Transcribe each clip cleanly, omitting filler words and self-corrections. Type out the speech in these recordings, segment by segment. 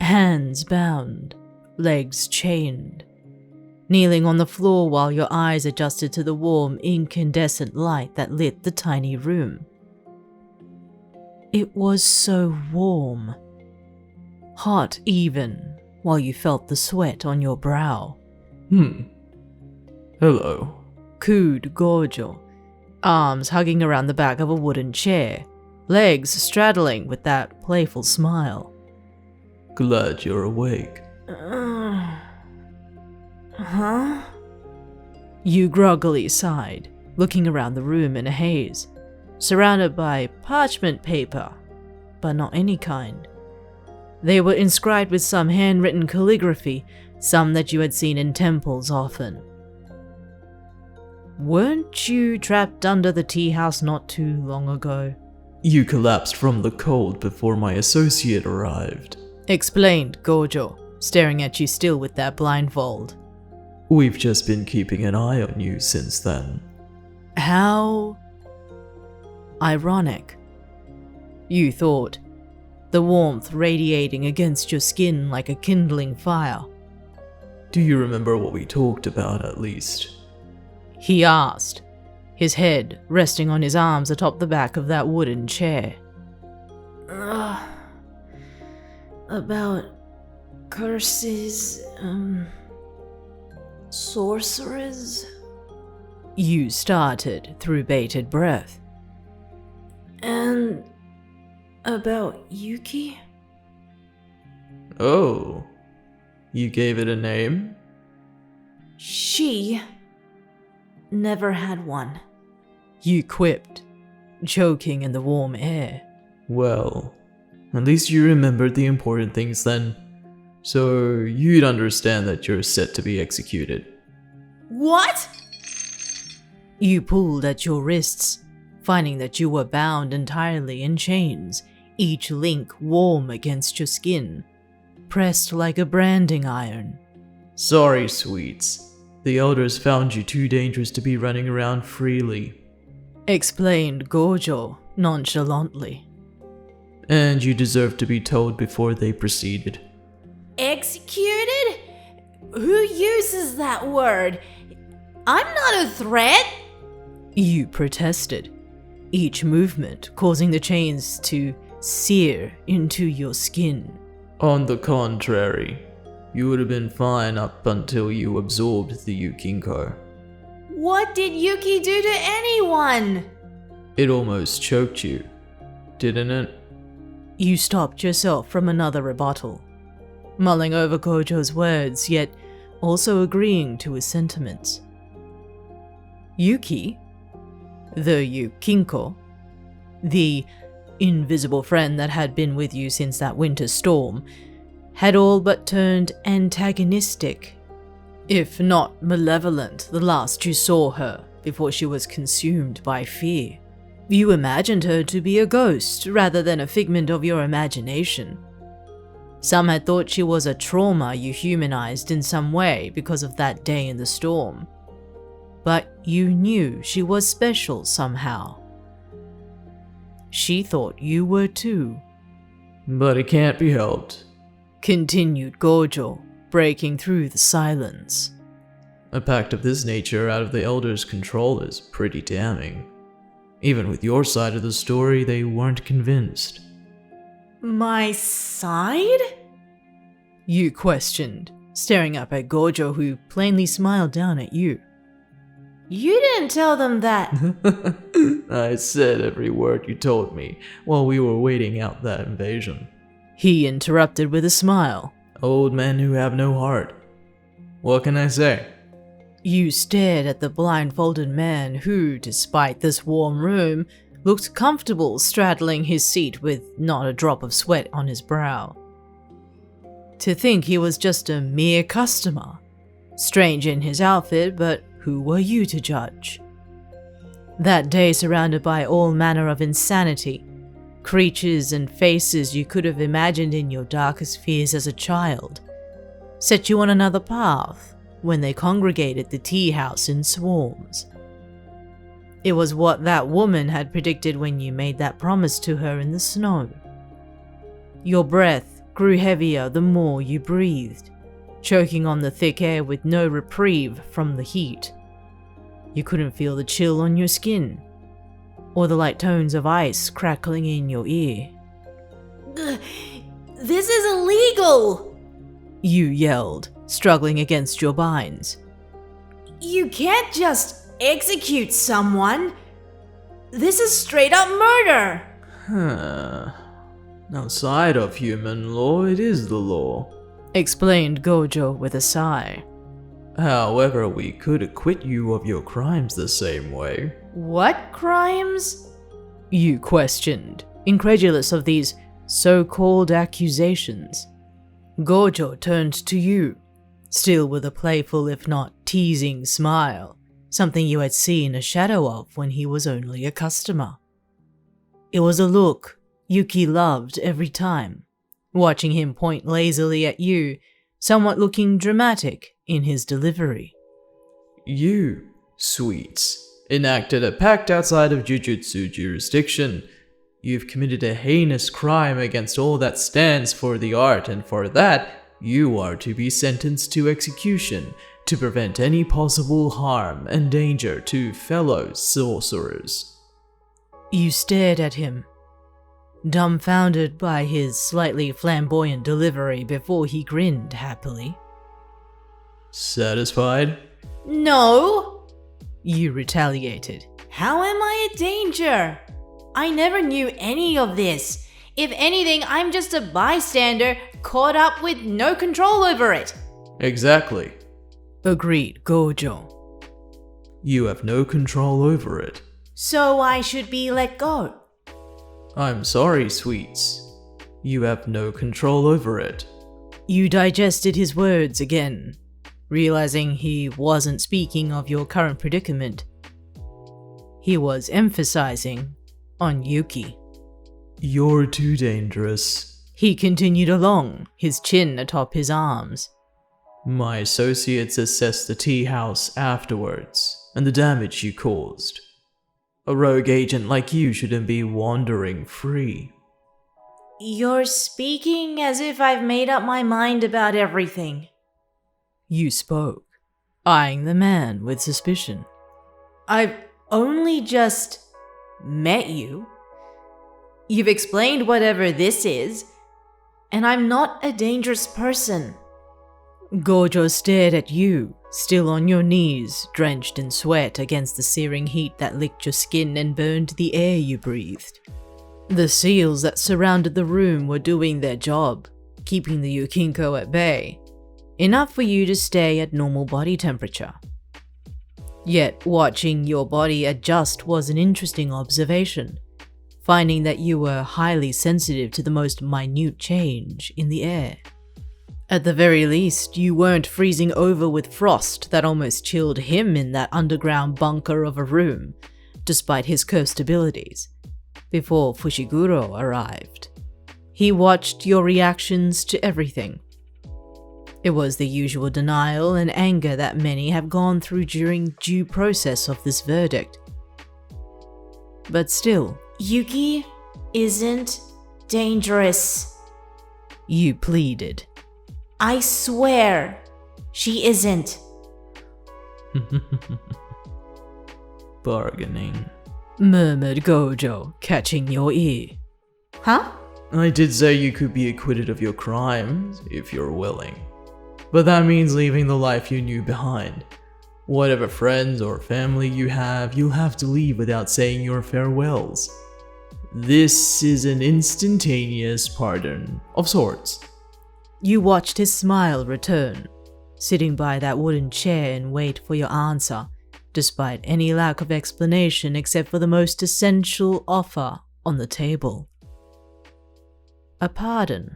Hands bound, legs chained, kneeling on the floor while your eyes adjusted to the warm, incandescent light that lit the tiny room. It was so warm, hot even, while you felt the sweat on your brow. Hello. Cooed Gojou, arms hugging around the back of a wooden chair, legs straddling with that playful smile. Glad you're awake. Huh? You groggily sighed, looking around the room in a haze, surrounded by parchment paper, but not any kind. They were inscribed with some handwritten calligraphy, some that you had seen in temples often. Weren't you trapped under the tea house not too long ago? You collapsed from the cold before my associate arrived. Explained Gojou, staring at you still with that blindfold. We've just been keeping an eye on you since then. How ironic, you thought, the warmth radiating against your skin like a kindling fire. Do you remember what we talked about at least? He asked, his head resting on his arms atop the back of that wooden chair. About curses, sorcerers? You started through bated breath. And about Yuki? Oh, you gave it a name? She never had one, you quipped, choking in the warm air. Well, at least you remembered the important things then, so you'd understand that you're set to be executed. What? You pulled at your wrists, finding that you were bound entirely in chains, each link warm against your skin, pressed like a branding iron. Sorry, sweets. The elders found you too dangerous to be running around freely, explained Gojou nonchalantly. And you deserve to be told before they proceeded. Executed? Who uses that word? I'm not a threat! You protested, each movement causing the chains to sear into your skin. On the contrary, you would have been fine up until you absorbed the Yukinko. What did Yuki do to anyone? It almost choked you, didn't it? You stopped yourself from another rebuttal, mulling over Gojou's words, yet also agreeing to his sentiments. Yuki, the Yukinko, the invisible friend that had been with you since that winter storm, had all but turned antagonistic, if not malevolent, the last you saw her before she was consumed by fear. You imagined her to be a ghost rather than a figment of your imagination. Some had thought she was a trauma you humanized in some way because of that day in the storm. But you knew she was special somehow. She thought you were too. But it can't be helped, continued Gojou, breaking through the silence. A pact of this nature out of the Elder's control is pretty damning. Even with your side of the story, they weren't convinced. My side? You questioned, staring up at Gojou, who plainly smiled down at you. You didn't tell them that. I said every word you told me while we were waiting out that invasion. He interrupted with a smile. Old men who have no heart. What can I say? You stared at the blindfolded man who, despite this warm room, looked comfortable straddling his seat with not a drop of sweat on his brow. To think he was just a mere customer. Strange in his outfit, but who were you to judge? That day, surrounded by all manner of insanity, creatures and faces you could have imagined in your darkest fears as a child, set you on another path when they congregated the tea house in swarms. It was what that woman had predicted when you made that promise to her in the snow. Your breath grew heavier the more you breathed, choking on the thick air with no reprieve from the heat. You couldn't feel the chill on your skin, or the light tones of ice crackling in your ear. This is illegal! You yelled, struggling against your binds. You can't just execute someone. This is straight up murder! Outside of human law, it is the law, explained Gojou with a sigh. However, we could acquit you of your crimes the same way. What crimes? You questioned, incredulous of these so-called accusations. Gojou turned to you, still with a playful if not teasing smile, something you had seen a shadow of when he was only a customer. It was a look Yuki loved every time, watching him point lazily at you, somewhat looking dramatic in his delivery. You, Sweets, enacted a pact outside of Jujutsu jurisdiction. You've committed a heinous crime against all that stands for the art, and for that, you are to be sentenced to execution to prevent any possible harm and danger to fellow sorcerers. You stared at him, dumbfounded by his slightly flamboyant delivery before he grinned happily. Satisfied? No! You retaliated. How am I a danger? I never knew any of this. If anything, I'm just a bystander caught up with no control over it. Exactly. Agreed Gojou. You have no control over it. So I should be let go. I'm sorry, Sweets. You have no control over it. You digested his words again, realizing he wasn't speaking of your current predicament. He was emphasizing on Yuki. You're too dangerous. He continued along, his chin atop his arms. My associates assessed the tea house afterwards, and the damage you caused. A rogue agent like you shouldn't be wandering free. You're speaking as if I've made up my mind about everything. You spoke, eyeing the man with suspicion. I've only just met you. You've explained whatever this is, and I'm not a dangerous person. Gojou stared at you, still on your knees, drenched in sweat against the searing heat that licked your skin and burned the air you breathed. The seals that surrounded the room were doing their job, keeping the Yukinko at bay, enough for you to stay at normal body temperature. Yet watching your body adjust was an interesting observation, finding that you were highly sensitive to the most minute change in the air. At the very least, you weren't freezing over with frost that almost chilled him in that underground bunker of a room, despite his cursed abilities, before Fushiguro arrived. He watched your reactions to everything. It was the usual denial and anger that many have gone through during due process of this verdict. But still, Yuki isn't dangerous. You pleaded. I swear, she isn't. Bargaining, murmured Gojou, catching your ear. Huh? I did say you could be acquitted of your crimes, if you're willing. But that means leaving the life you knew behind. Whatever friends or family you have, you'll have to leave without saying your farewells. This is an instantaneous pardon of sorts. You watched his smile return, sitting by that wooden chair and wait for your answer, despite any lack of explanation except for the most essential offer on the table. A pardon.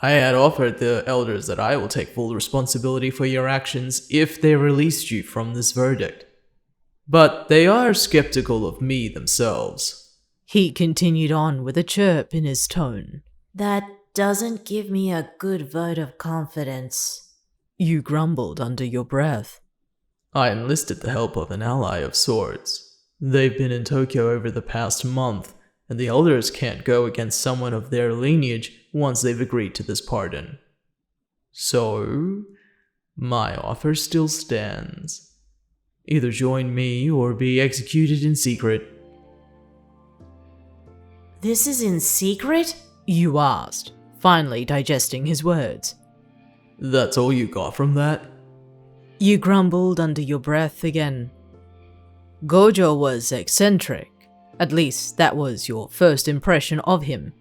I had offered the elders that I will take full responsibility for your actions if they released you from this verdict. But they are skeptical of me themselves. He continued on with a chirp in his tone. That doesn't give me a good vote of confidence. You grumbled under your breath. I enlisted the help of an ally of sorts. They've been in Tokyo over the past month, and the elders can't go against someone of their lineage once they've agreed to this pardon. So, my offer still stands. Either join me or be executed in secret. This is in secret? You asked, finally digesting his words. That's all you got from that? You grumbled under your breath again. Gojou was eccentric. At least that was your first impression of him.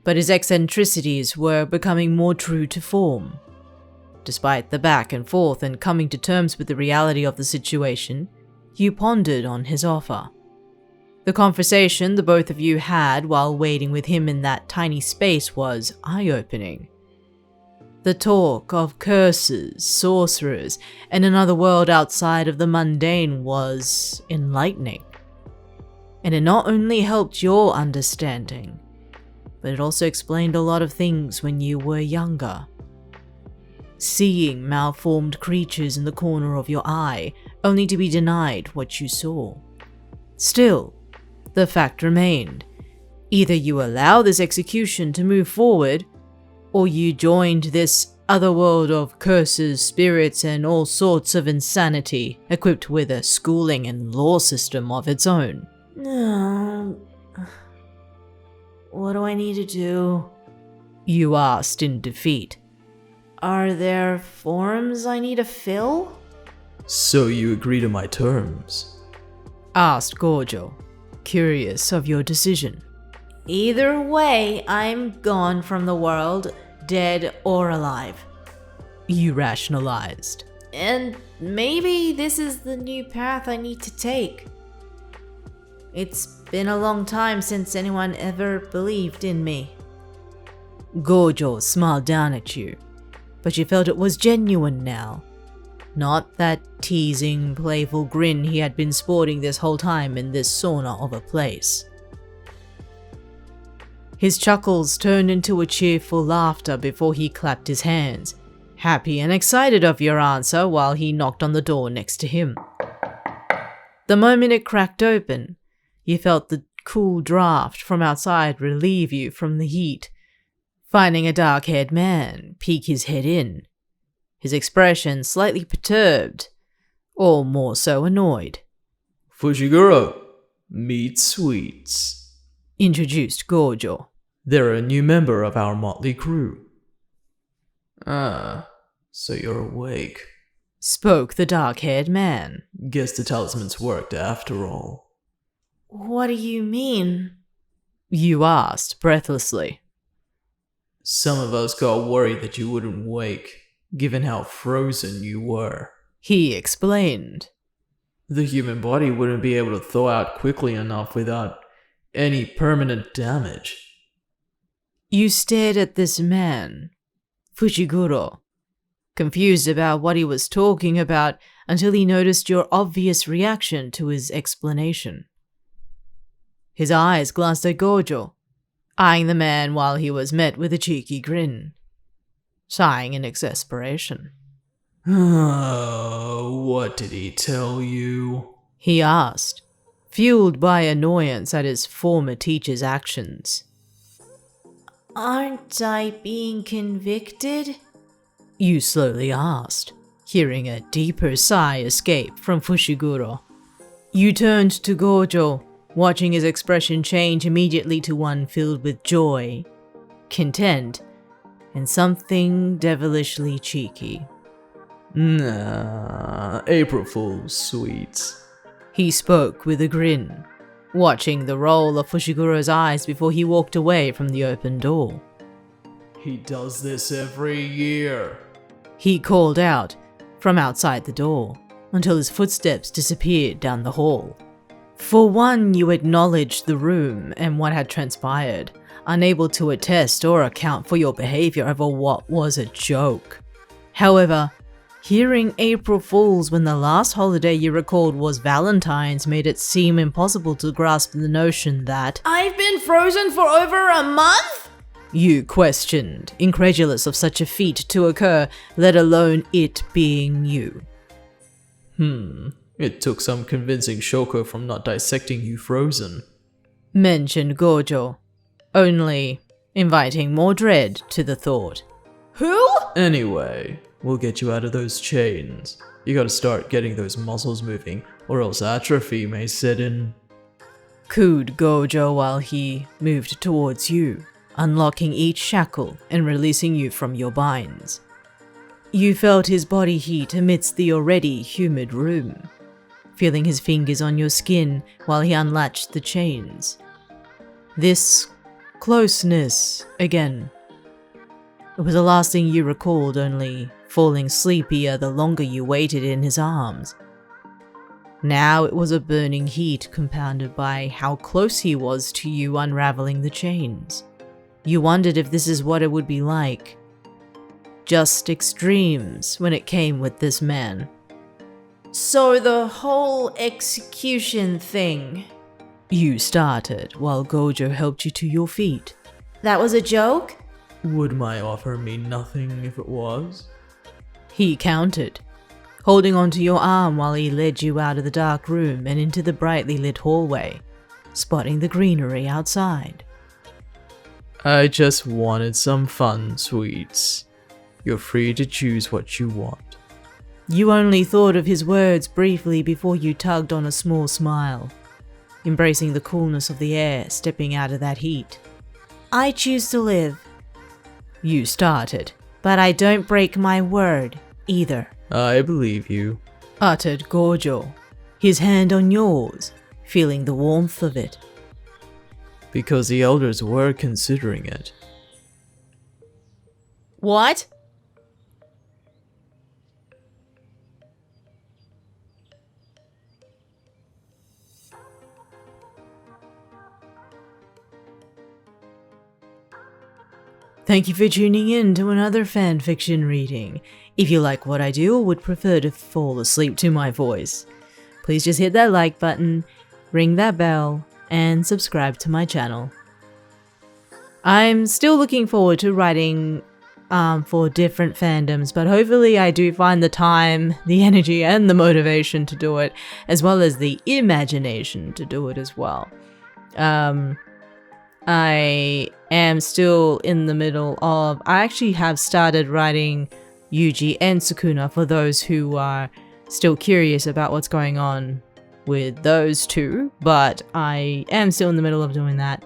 But his eccentricities were becoming more true to form. Despite the back and forth and coming to terms with the reality of the situation, you pondered on his offer. The conversation the both of you had while waiting with him in that tiny space was eye-opening. The talk of curses, sorcerers, and another world outside of the mundane was enlightening. And it not only helped your understanding, but it also explained a lot of things when you were younger. Seeing malformed creatures in the corner of your eye, only to be denied what you saw. Still, the fact remained. Either you allow this execution to move forward, or you joined this other world of curses, spirits, and all sorts of insanity, equipped with a schooling and law system of its own. What do I need to do? You asked in defeat. Are there forms I need to fill? So you agree to my terms? Asked Gojou, curious of your decision. Either way, I'm gone from the world, dead or alive. You rationalized. And maybe this is the new path I need to take. It's been a long time since anyone ever believed in me. Gojou smiled down at you, but you felt it was genuine now. Not that teasing, playful grin he had been sporting this whole time in this sauna of a place. His chuckles turned into a cheerful laughter before he clapped his hands, happy and excited of your answer while he knocked on the door next to him. The moment it cracked open, you felt the cool draft from outside relieve you from the heat, finding a dark-haired man peek his head in, his expression slightly perturbed, or more so annoyed. Fushiguro, meet Sweets, introduced Gojou. They're a new member of our motley crew. Ah, so you're awake. Spoke the dark-haired man. Guess the talisman's worked after all. What do you mean? You asked breathlessly. Some of us got worried that you wouldn't wake, given how frozen you were. He explained. The human body wouldn't be able to thaw out quickly enough without any permanent damage. You stared at this man, Fushiguro, confused about what he was talking about until he noticed your obvious reaction to his explanation. His eyes glanced at Gojou, eyeing the man while he was met with a cheeky grin, sighing in exasperation. What did he tell you? He asked, fueled by annoyance at his former teacher's actions. Aren't I being convicted? You slowly asked, hearing a deeper sigh escape from Fushiguro. You turned to Gojou, watching his expression change immediately to one filled with joy, content, and something devilishly cheeky. Nah, April Fool's, Sweets. He spoke with a grin, watching the roll of Fushiguro's eyes before he walked away from the open door. He does this every year. He called out from outside the door until his footsteps disappeared down the hall. For one, you acknowledged the room and what had transpired, unable to attest or account for your behavior over what was a joke. However, hearing April Fools when the last holiday you recalled was Valentine's made it seem impossible to grasp the notion that I've been frozen for over a month? You questioned, incredulous of such a feat to occur, let alone it being you. It took some convincing Shoko from not dissecting you frozen. mentioned Gojou, only inviting more dread to the thought. Who? Anyway, we'll get you out of those chains. You gotta start getting those muscles moving, or else atrophy may set in. Cooed Gojou while he moved towards you, unlocking each shackle and releasing you from your binds. You felt his body heat amidst the already humid room, feeling his fingers on your skin while he unlatched the chains. This closeness again. It was the last thing you recalled, only falling sleepier the longer you waited in his arms. Now it was a burning heat compounded by how close he was to you unraveling the chains. You wondered if this is what it would be like. Just extremes when it came with this man. So the whole execution thing, You started while Gojou helped you to your feet. that was a joke? Would my offer mean nothing if it was? He countered, holding onto your arm while he led you out of the dark room and into the brightly lit hallway, spotting the greenery outside. I just wanted some fun, sweets. You're free to choose what you want. You only thought of his words briefly before you tugged on a small smile, embracing the coolness of the air stepping out of that heat. I choose to live, You started, but I don't break my word either. I believe you. uttered Gojou, his hand on yours, feeling the warmth of it. Because the elders were considering it. What? Thank you for tuning in to another fanfiction reading. If you like what I do or would prefer to fall asleep to my voice, please just hit that like button, ring that bell, and subscribe to my channel. I'm still looking forward to writing for different fandoms, but hopefully I do find the time, the energy, and the motivation to do it, as well as the imagination to do it as well. I am still in the middle of... I actually have started writing Yuji and Sukuna for those who are still curious about what's going on with those two, but I am still in the middle of doing that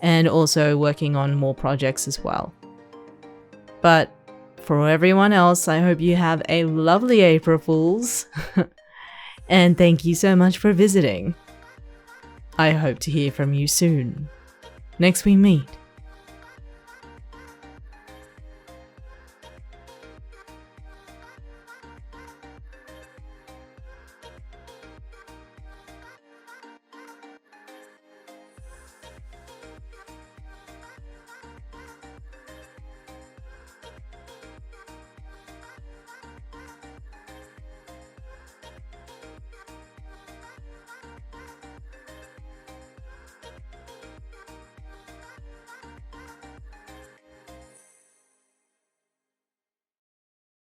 and also working on more projects as well. But for everyone else, I hope you have a lovely April Fools and thank you so much for visiting. I hope to hear from you soon. Next we meet.